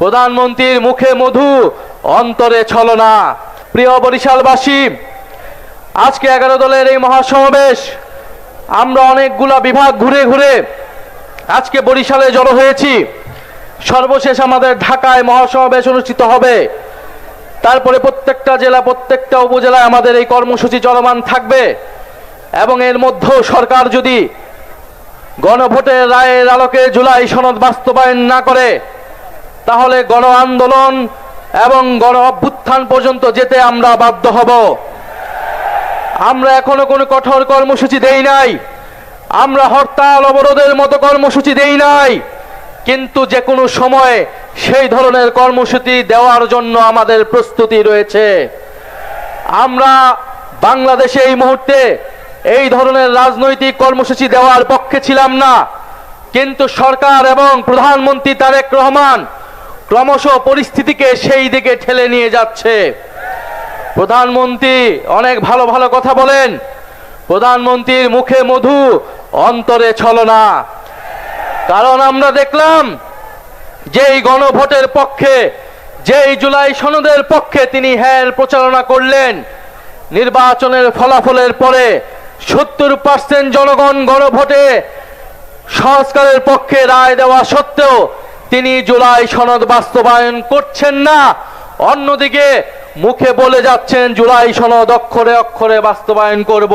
প্রধানমন্ত্রীর মুখে মধু, অন্তরে ছলনা। প্রিয় বরিশালবাসী, আজকে 11 দলের এই মহাসমাবেশ, আমরা অনেকগুলা বিভাগ ঘুরে ঘুরে আজকে বরিশালে জড়ো হয়েছি। সর্বশেষ আমাদের ঢাকায় মহাসমাবেশ অনুষ্ঠিত হবে। তারপরে প্রত্যেকটা জেলা, প্রত্যেকটা উপজেলায় আমাদের এই কর্মসূচি চলমান থাকবে। এবং এর মধ্যেও সরকার যদি গণভোটের রায়ের আলোকে জুলাই সনদ বাস্তবায়ন না করে, তাহলে গণ আন্দোলন এবং গণ অভ্যুত্থান পর্যন্ত যেতে আমরা বাধ্য হব। আমরা এখনো কোনো কঠোর কর্মসূচি দেই নাই, আমরা হরতাল অবরোধের মতো কর্মসূচি দেই নাই, কিন্তু যে কোনো সময় সেই ধরনের কর্মসূচি দেওয়ার জন্য আমাদের প্রস্তুতি রয়েছে। আমরা বাংলাদেশে এই মুহূর্তে এই ধরনের রাজনৈতিক কর্মসূচি দেওয়ার পক্ষে ছিলাম না, কিন্তু সরকার এবং প্রধানমন্ত্রী তারেক রহমান ক্রমশ পরিস্থিতিকে সেই দিকে ঠেলে নিয়ে যাচ্ছে। প্রধানমন্ত্রী অনেক ভালো ভালো কথা বলেন, প্রধানমন্ত্রীর মুখে মধু, অন্তরে ছলনা। কারণ আমরা দেখলাম যেই গণভোটের পক্ষে, যেই জুলাই সনদের পক্ষে তিনি প্রচারণা করলেন, নির্বাচনের ফলাফলের পরে 70% জনগণ গণভোটে সংস্কারের পক্ষে রায় দেওয়া সত্ত্বেও তিনি জুলাই সনদ বাস্তবায়ন করছেন না। অন্যদিকে মুখে বলে যাচ্ছেন জুলাই সনদ অক্ষরে অক্ষরে বাস্তবায়ন করব।